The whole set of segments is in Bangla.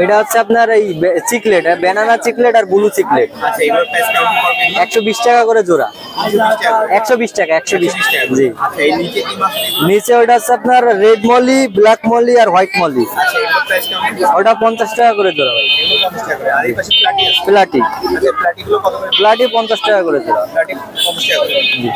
এটা হচ্ছে আপনার এই চিকলেট, ব্যানানা চিকলেট আর ব্লু চিকলেট। আচ্ছা, এগুলোর প্রাইস কেমন পড়বে? 120 টাকা করে জোড়া। 120 টাকা 120 টাকা। জি। আচ্ছা, এই নিচে কি মাছ? নিচে ওটা হচ্ছে আপনার রেড মলি, ব্ল্যাক মলি আর হোয়াইট মলি। আচ্ছা, এগুলোর প্রাইস কেমন? ওটা 50 টাকা করে জোড়া ভাই। এগুলো 50 টাকা করে। আর এই পাশে প্লাটি আছে। প্লাটি। আচ্ছা, প্লাটিগুলো কত করে? প্লাটি 50 টাকা করে জোড়া। প্লাটি 50 টাকা করে। জি।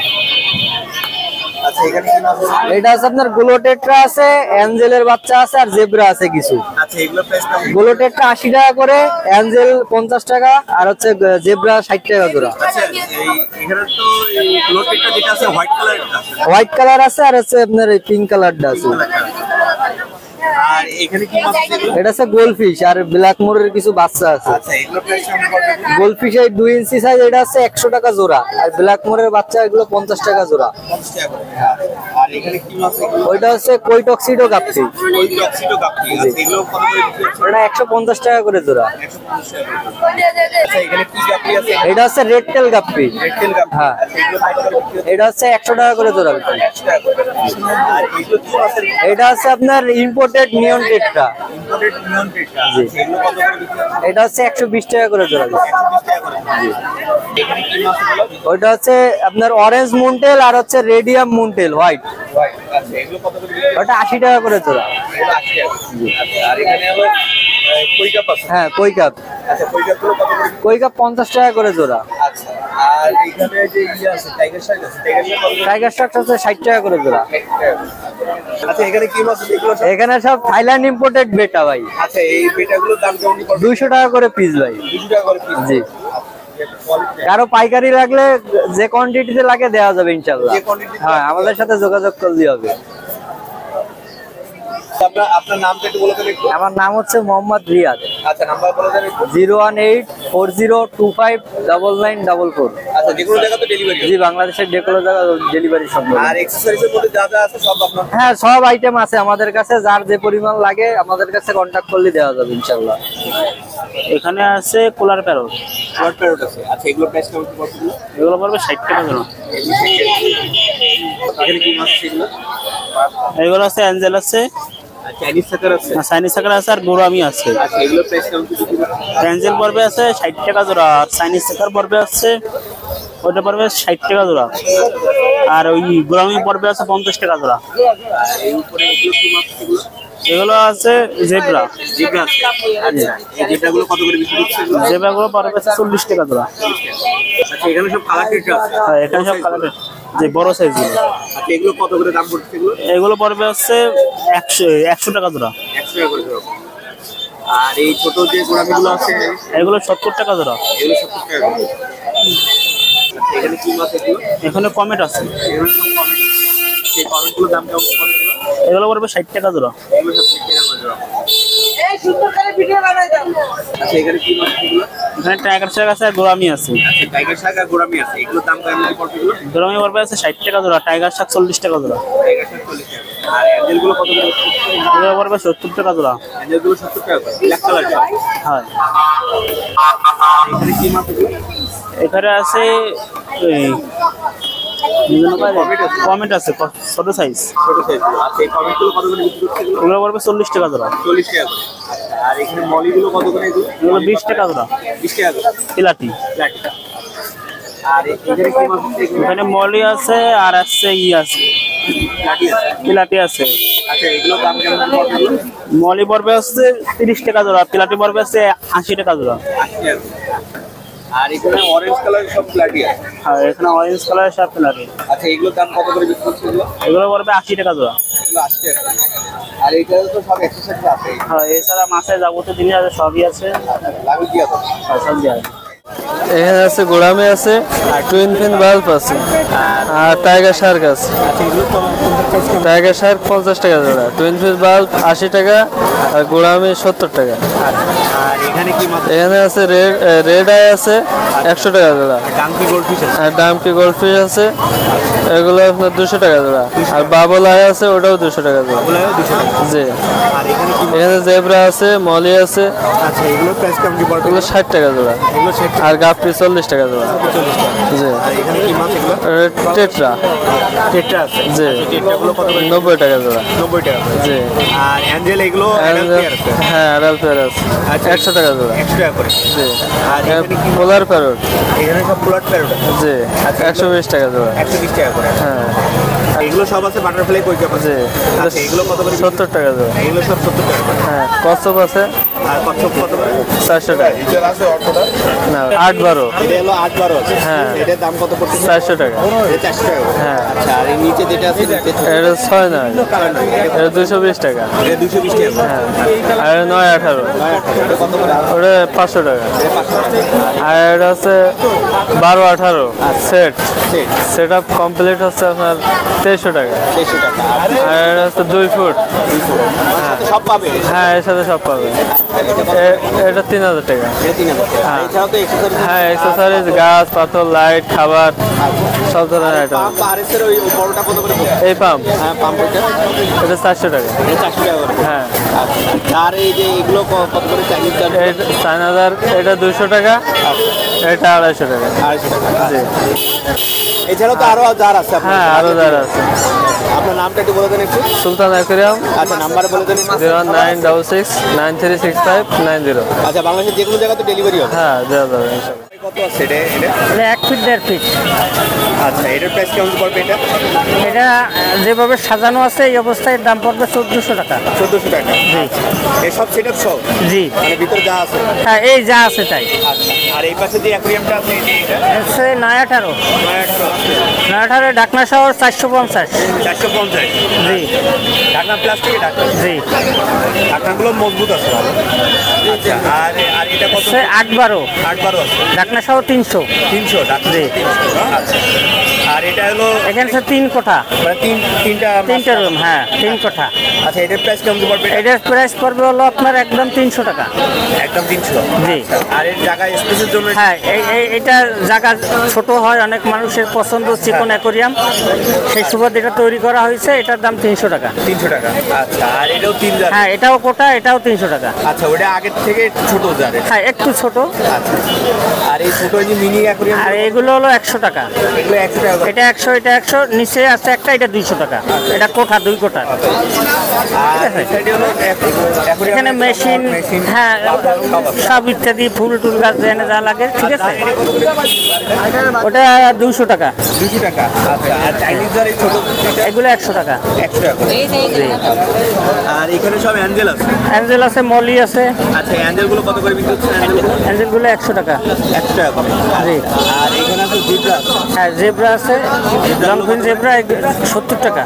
আচ্ছা, এখানে কি মাছ আছে? এটা আছে আপনার গ্লোটেট্রা আছে, অ্যাঞ্জেলের বাচ্চা আছে আর জেব্রা আছে কিছু। আচ্ছা, এগুলোর প্রাইস কেমন? গ্লোটেট্রা 80 টাকা করে, অ্যাঞ্জেল 50 টাকা আর হচ্ছে জেব্রা 60 টাকা জোড়া। আচ্ছা, এই এখানে তো এই গ্লোটেটটা যেটা আছে হোয়াইট কালারটা আছে। হোয়াইট কালার আছে আর হচ্ছে আপনার এই পিঙ্ক কালারটা আছে। আর এখানে কি মাছ আছে? এটা আছে গোলফিশ আর ব্ল্যাক মোরের কিছু বাচ্চা আছে। আচ্ছা, এগুলোর প্রাইস কেমন পড়বে? গোলফিশের 2 ইঞ্চি সাইজ এটা আছে 100 টাকা জোড়া আর ব্ল্যাক মোরের বাচ্চা এগুলো 50 টাকা জোড়া। 50 টাকা করে। আর এখানে কি মাছ আছে? ওইটা হচ্ছে কই টক্সিডো গাপ্পি। ওই টক্সিডো গাপ্পি। আচ্ছা, এগুলো কত করে বিক্রি হচ্ছে? ওটা 150 টাকা করে জোড়া। 150 টাকা করে। আচ্ছা, এখানে কি গাপ্পি আছে? এটা হচ্ছে রেড টেল গাপ্পি। Red tail গাপ্পি। হ্যাঁ। আচ্ছা, এগুলো কত করে বিক্রি হচ্ছে? এটা হচ্ছে 100 টাকা করে জোড়া। 100 টাকা করে। আর এগুলো কি মাছ? এটা হচ্ছে আপনার ইম্পোর্টেড নিয়ন টেট্রা। ইম্পোর্টেড নিয়ন টেট্রা। আচ্ছা, এগুলো কত করে বিক্রি হচ্ছে? এটা হচ্ছে 120 টাকা করে জোড়া। 120 টাকা করে। জি। এখানে কি মাছ হলো? ওইটা হচ্ছে আপনার অরেঞ্জ মুনটেল আর হচ্ছে রেডিয়াম মুনটেল হোয়াইট। আচ্ছা, এগুলো কত করে বিক্রি হচ্ছে? ওটা 80 টাকা করে জোড়া। এগুলো 80 টাকা। আচ্ছা, আর এখানে হলো কই কাপ আছে। হ্যাঁ, কই কাপ। আচ্ছা, কই কাপগুলো কত করে? কই কাপ 50 টাকা করে জোড়া। আচ্ছা, আর এখানে যে আছে টাইগার শার্ক আছে, টাইগার শার্ক কত করে? টাইগার শার্ক হচ্ছে 60 টাকা করে জোড়া। আচ্ছা, এখানে কি মাছ আছে এগুলো সব? এখানে সব থাইল্যান্ড ইম্পোর্টেড বেটা ভাই। আচ্ছা, এই বেটাগুলোর দাম কেমন পড়বে? 200 টাকা করে পিস ভাই। 200 টাকা করে পিস। জি। কোয়ালিটি কারো পাইকারি লাগলে যে কোয়ান্টিটিতে লাগে দেওয়া যাবে ইনশাআল্লাহ। যে quantity হ্যাঁ, আমাদের সাথে যোগাযোগ করলেই হবে। আপনার নামটা একটু বলে দেন একটু। আমার নাম হচ্ছে মোহাম্মদ রিয়াদ। আচ্ছা, নাম্বার বলে দেন একটু। 01840259944। আচ্ছা, যে কোনো জায়গাতে ডেলিভারি জি, বাংলাদেশের যে কোনো জায়গায় ডেলিভারি সম্ভব। আর এক্সেসরিজের মধ্যে যা যা আছে সব আপনার? হ্যাঁ, সব আইটেম আছে আমাদের কাছে, যার যে পরিমাণ লাগে আমাদের কাছে কন্টাক্ট করলে দেওয়া যাবে ইনশাআল্লাহ। এখানে আছে কুলার প্যারট। শর্ট প্যারট আছে। আচ্ছা, এগুলো প্রাইস কেমন পড়বে? এগুলো পড়বে 60 টাকা জোড়া। এখানে কি মাছ আছে এগুলো? এগুলো আছে অ্যাঞ্জেল আছে, চাইনিজ সাকার আছে। চাইনিজ সাকার আছে আর গোরামি আছে। আচ্ছা, এগুলো প্রাইস কেমন পড়বে? অ্যাঞ্জেল পড়বে আছে 60 টাকা জোড়া আর চাইনিজ সাকার পড়বে আছে ওটা পড়বে 60 টাকা জোড়া আর ওই গোরামি পড়বে আছে 50 টাকা জোড়া। এই উপরে এগুলো কি মাছ এগুলো? এগুলো আছে জেব্রা। জিব্রা আছে। আচ্ছা, এই জিব্রাগুলো কত করে বিক্রি হচ্ছে এগুলো? জেব্রাগুলো পড়বে আছে 40 টাকা জোড়া। আচ্ছা, এখানে সব কালার টেট্রা আছে। হ্যাঁ, এখানে সব কালার যে বড় সাইজগুলো। আচ্ছা, এগুলো কত করে দাম পড়ছে এগুলো? এগুলো পড়বে হচ্ছে 100 টাকা জোড়া। 100 টাকা করে জোড়া। আর এই ছোট যে গোড়ামিগুলো আছে এগুলো 70 টাকা জোড়া। এগুলো 70 টাকা করে। আচ্ছা, এখানে কি মাছ এগুলো? এখানে কমেট আছে। এগুলো সব কমেট। সেই কমেটগুলোর দাম কেমন পড়ে এগুলো? এগুলো পড়বে 60 টাকা জোড়া। এগুলো সব 60 টাকা করে জোড়া। আচ্ছা, এখানে কি মাছ এগুলো? এখানে টাইগার শার্ক আছে আর গোরামি আছে। আচ্ছা, টাইগার শার্ক আর গোড়ামি আছে। এগুলোর দাম কেমন পড়বে এগুলো? গোরামি পড়বে আছে 60 টাকা জোড়া, টাইগার শার্ক 40 টাকা জোড়া। টাইগার শার্ক 40 টাকা। আর অ্যাঞ্জেলগুলো কত করে? এগুলো পড়বে 70 টাকা জোড়া। অ্যাঞ্জেলগুলো 70 টাকা করে। Black colour. হ্যাঁ, এখানে কি মাছ এগুলো? এখানে আছে কমেট আছে ছোট সাইজ। ছোট সাইজগুলো। আচ্ছা, এই কমেটগুলো কত করে বিক্রি করছে এগুলো? এগুলো পড়বে 40 টাকা জোড়া। 40 টাকা করে। আচ্ছা, আর এখানে মলিগুলো কত করে এগুলো? এগুলো 20 টাকা জোড়া। 20 টাকা করে। পিলাটি। প্লাটিটা। আর এখানে কি মাছ আছে এগুলো? এখানে মলি আছে আর আছে আছে প্লাটি আছে। পিলাটি আছে। আচ্ছা, এগুলো দাম কেমন পড়বে এগুলো? মলি পড়বে হচ্ছে 30 টাকা জোড়া, পিলাটি পড়বে হচ্ছে 80 টাকা জোড়া। 80 টাকা করে। আর এখানে অরেঞ্জ কালারের সব প্লাটি আছে। হ্যাঁ, এখানে অরেঞ্জ কালারের সব পিলাটি। আচ্ছা, এগুলোর দাম কত করে বিক্রি করছে এগুলো? এগুলো পড়বে 80 টাকা জোড়া। এগুলো 80 টাকা করে। আর এইটা তো সব এক্সেসরিজ আছে। হ্যাঁ, এছাড়া মাছের যাবতীয় জিনিস আছে, সবই আছে। লাগবে কি আছে? হ্যাঁ, সব দেওয়া আছে। এখানে আছে গোড়ামি আছে, টুইন ফিন বাল্ব আছে আর টাইগার শার্ক আছে। আচ্ছা, এগুলো টাইগার শার্ক 50 টাকা জোড়া, টুইন ফিন বাল্ব 80 টাকা আর গোড়ামি 70 টাকা। আর এখানে কি মাছ? এখানে আছে রেড আই আছে 100 টাকা জোড়া। ডাঙ্কি গোল্ডফিশ আছে। আর ডাম্পি গোল্ডফিশ আছে, এগুলো আপনার 200 টাকা জোড়া। আর বাবল আই আছে, ওটাও 200 টাকা জোড়া। ওগুলোও 200 টাকা। জি। আর এখানে কি? এখানে জেব্রা আছে, মলি আছে, আচ্ছা, এগুলোর প্রাইস কেমন কি পড়বে? এগুলো 60 টাকা জোড়া। এগুলো 60 আর গাপ্পি 40 টাকা জোড়া। জি। আর এখানে কি মাছ এগুলো? টেট্রা। টেট্রা আছে। জি। টেট্রাগুলো কত করে? 90 টাকা জোড়া। 90 টাকা। জি। আর অ্যাঞ্জেল এগুলো অ্যাডাল্ট পেয়ার আছে। হ্যাঁ অ্যাডাল্ট পেয়ার আছে। আচ্ছা। 100 টাকা জোড়া। 100 টাকা করে। জি। আর এখানে কি পোলার প্যারট। এখানে সব প্লট প্যারট আছে। জি। 120 টাকা জোড়া। 120 টাকা করে। হ্যাঁ। এগুলো সব আছে বাটারফ্লাই কই কাপ আছে। জি। আচ্ছা এগুলো কত করে? 70 টাকা জোড়া। এগুলো সব 70 টাকা করে। হ্যাঁ কচ্ছপ আছে আর কচ্ছপ কত করে? 400 টাকা। না 8-12। এটা হলো 8-12 আছে। হ্যাঁ। এটার দাম কত পড়ছে? 400 টাকা। এটা 400 টাকা করে। হ্যাঁ। আচ্ছা আর এই নিচে যেটা আছে নিচে এটা 6 নয়। এটা 220 টাকা। এটা 220 টাকা করে। হ্যাঁ। আর 9-18। এটা কত করে? ওটা 500 টাকা। এটা 500 টাকা। আর এটা হচ্ছে 12-18 set. Set set up complete হচ্ছে আপনার 2300 টাকা। 600 টাকা। আর এটা হচ্ছে 2 ফুট। সব পাবে। হ্যাঁ এর সাথে সব পাবে। এটা 3000 টাকা। এটা 3000 টাকা। হ্যাঁ। এছাড়াও তো এক্সেসরিজ হ্যাঁ এক্সেসরিজ গাছ পাথর লাইট খাবার সব ধরনের আইটেম। পাম্প আরএস এর ওই বড়টা কত করে পড়ছে? এই পাম্প হ্যাঁ পাম্প ওইটা এটা 400 টাকা। এটা 400 টাকা করে। হ্যাঁ। আচ্ছা আর এই যে এগুলো কত করে চাইনিজ চার্জ? এটা 4000 এটা 200 টাকা। এটা 250 টাকা। 250 টাকা। জি। এছাড়াও তো আরো যার আছে আপনার। হ্যাঁ আরো যারা আছে। আপনার নামটা একটু বলে দেন একটু। সুলতান অ্যাকুয়ারিয়াম আচ্ছা নাম্বার বলে দেন। 09669365590। আচ্ছা বাংলাদেশের যে কোনো জায়গাতে ডেলিভারি হবে। হ্যাঁ দেওয়া যাবে ইনশাআল্লাহ। কত আছে এটা? এটা 1 ফিট 1.5 ফিট। আচ্ছা এটার প্রাইস কেমন পড়বে এটা? এটা যেভাবে সাজানো আছে এই অবস্থায় দাম পড়বে 1400 টাকা। 1400 টাকা। জি এসব সেটআপ সব জি। মানে ভিতরে যা আছে। হ্যাঁ এই যা আছে তাই। আচ্ছা আর এই পাশে যে অ্যাকুয়ারিয়ামটা আছে এই যে এটা হচ্ছে 918 918 918 ঢাকনা সহ 450। 450। জি ঢাকনা প্লাস্টিকের ঢাকনা। জি। ঢাকনাগুলো মজবুত আছে ভালো। আচ্ছা আর আর এটা কত? হচ্ছে 8-12 8-12 আছে। ঢাকনা সহ 300। 300 ঢাকনা। জি। 300। আচ্ছা আর এটা হলো এখানে হচ্ছে 3 কোঠা। মানে তিনটা 3টা রুম। হ্যাঁ 3 কোঠা। আচ্ছা এটার প্রাইস কেমন পড়বে? এটার প্রাইস পড়বে হলো আপনার একদম 300 টাকা। একদম 300। জি। আর এর জায়গা স্পেসের জন্য হ্যাঁ এটা জায়গা ছোট হয় অনেক মানুষের পছন্দ চিকন অ্যাকোরিয়াম সেই সুবাদে এটা তৈরি করা হয়েছে। এটার দাম 300 টাকা। 300 টাকা। আচ্ছা আর এটাও 3 জার। হ্যাঁ এটাও কোটা এটাও 300 টাকা। আচ্ছা ওটা আগের থেকে ছোট জারে। হ্যাঁ একটু ছোট। আচ্ছা আর এই ছোট যে মিনি অ্যাকুয়ারিয়াম আর এগুলো হলো 100 টাকা। এগুলো 100 টাকা করে। এটা 100 এটা 100 নিচে আছে একটা এটা 200 টাকা। এটা কোঠা 2 কোঠা। আর এই সাইডে হলো এখানে মেশিন হ্যাঁ সব ইত্যাদি ফুল টুল গাছ যেখানে যা লাগে ঠিক আছে ওটা 200 টাকা। 200 টাকা। আচ্ছা আর চাইনিজ জার এই ছোট এগুলো 100 টাকা। 100 টাকা করে। আর এখানে সব অ্যাঞ্জেল আছে। অ্যাঞ্জেল আছে মলি আছে। আচ্ছা অ্যাঞ্জেলগুলো কত করে বিক্রি হচ্ছে? অ্যাঞ্জেলগুলো 100 টাকা। 100 টাকা করে। জি। আর এখানে আছে জিব্রা। হ্যাঁ জেব্রা আছে লংফিন জেব্রা 70 টাকা।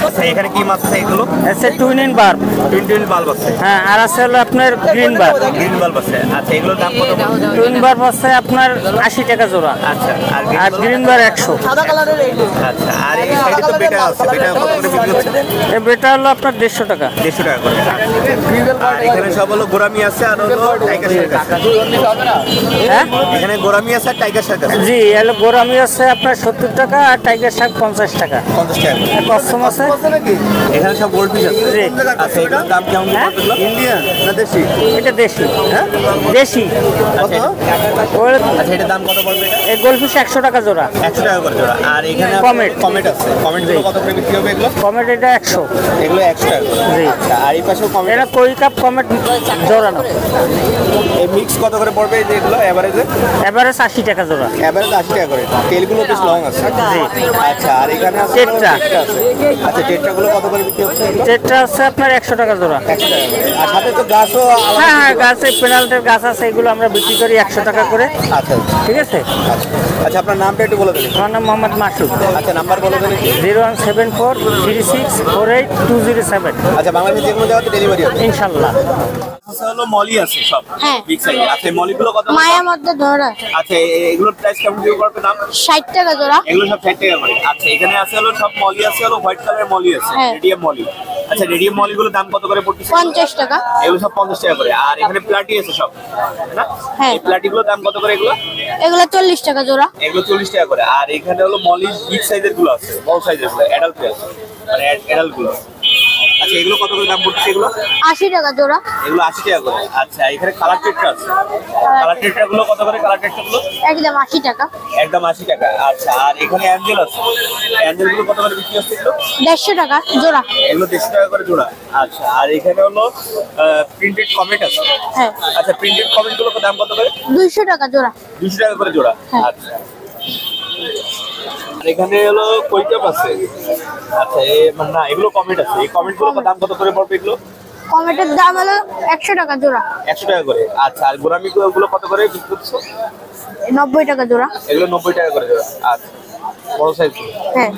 আচ্ছা এখানে কি মাছ আছে এগুলো? আছে twin in verb. Twin bulb আছে। হ্যাঁ আর আছে হলো আপনার গ্রিন বার্ব। গ্রিন বাল্ব আছে। আচ্ছা এগুলোর দাম কত? টুইন বার্ব আছে আপনার 80 টাকা জোড়া। আচ্ছা আর গ্রিন বার্ব 100। আচ্ছা আর এই সাইডে তো বেটা আছে। বেটা কত করে বিক্রি হচ্ছে? এই বেটা হলো আপনার 150 টাকা। 150 টাকা করে। আর এখানে সব হলো গোরামি আছে আর হলো টাইগার শার্ক আছে। হ্যাঁ এখানে গোরামি আছে আর টাইগার শার্ক আছে। জি এলো গোরামি আছে আপনার 70 টাকা আর টাইগার শার্ক 50 টাকা। 50 টাকা করে। কসম আছে। এখানে সব গোল্ড ফিশ আছে। জি। আচ্ছা এগুলোর দাম কেমন হ্যাঁ? পড়বে? ইন্ডিয়ান না দেশি? এটা দেশি। হ্যাঁ দেশি। কত? আচ্ছা এটার দাম কত পড়বে এটা? এই গোলফিশ 100 টাকা জোড়া। 100 টাকা করে জোড়া। আর এখানে কমেট। কমেট আছে। কমেটগুলো কত করে বিক্রি হবে এগুলো? কমেট এটা 100। এগুলো 100 টাকা করে। জি। আচ্ছা আর এই পাশেও কমেট। এটা কই কাপ কমেট জোড়ানো। এই মিক্স কত করে পড়বে এই যে এগুলো এভারেজে? এবারে 80 টাকা জোড়া। এভারেজ 80 টাকা করে। তেলগুলো বেশ লং আছে। জি। আচ্ছা আর এখানে আছে টেট্রা। টেট্রা আছে। আচ্ছা টেট্রাগুলো কত করে বিক্রি হচ্ছে এগুলো? যেটা আছে আপনার 100 টাকা জোড়া। 100 টাকা করে। আর সাথে তো গাছও আলাদা। হ্যাঁ হ্যাঁ গাছে পেনাল্টের গাছ আছে এগুলো আমরা বিক্রি করি 100 টাকা করে। আচ্ছা ঠিক আছে। আচ্ছা আপনার নামটা একটু বলে দিন। আমার নাম মোহাম্মদ মাসুদ। আচ্ছা নাম্বার বলে দিন। 01743648207। আচ্ছা বাংলাদেশের যে কোনো জায়গাতে ডেলিভারি হবে ইনশাল্লাহ। আচ্ছা হলো মলি আছে সব। হ্যাঁ। Big size. আচ্ছা এই মলিগুলো কত? মায়া মধ্যে ধরা আচ্ছা এগুলোর প্রাইস কেমন দিয়ে করবে দাম? 60 টাকা জোড়া। এগুলো সব 60 টাকা করে। আচ্ছা এখানে আছে হলো সব মলি আছে হলো হোয়াইট কালারের মলি আছে। হ্যাঁ। Radium molly. আচ্ছা রেডিয়াম মলিগুলোর দাম কত করে পড়তেছে? 50 টাকা। এগুলো সব 50 টাকা করে। আর এখানে প্লাটি আছে সব না? হ্যাঁ। এই প্লাটিগুলোর দাম কত করে এগুলো? এগুলো 40 টাকা জোড়া। এগুলো 40 টাকা করে। আর এখানে হলো মলি বিগ সাইজের গুলো আছে। বড় সাইজের গুলো অ্যাডাল্ট আছে। মানে অ্যাডাল্ট গুলো। আচ্ছা এগুলো কত করে দাম পড়ছে এগুলো? 80 টাকা জোড়া। এগুলো 80 টাকা করে। আচ্ছা এখানে কালার টেট্রা আছে, কালার টেট্রা গুলো কত করে? কালার টেট্রা গুলো একদম 80 টাকা। একদম 80 টাকা। আচ্ছা আর এখানে অ্যাঞ্জেল আছে, অ্যাঞ্জেল গুলো কত করে বিক্রি হচ্ছে এগুলো? 150 টাকা জোড়া। এগুলো 150 টাকা করে জোড়া। আচ্ছা আর এখানে হলো প্রিন্টেড কমেট আছে। হ্যাঁ আচ্ছা প্রিন্টেড কমেট গুলো দাম কত করে? 200 টাকা জোড়া। 200 টাকা করে জোড়া। হ্যাঁ। আচ্ছা আর এখানে হলো কৈকাপ আছে। আচ্ছা মানে না এগুলো কমেট আছে, এই কমেট গুলো দাম কত করে পড়বে এগুলো? কমেটের দাম হলো 100 টাকা জোড়া। 100 টাকা করে। আচ্ছা আর গোরামি গুলো কত করে বিক্রি করছো? 90 টাকা জোড়া। এগুলো 90 টাকা করে জোড়া। আচ্ছা বড় সাইজ। হ্যাঁ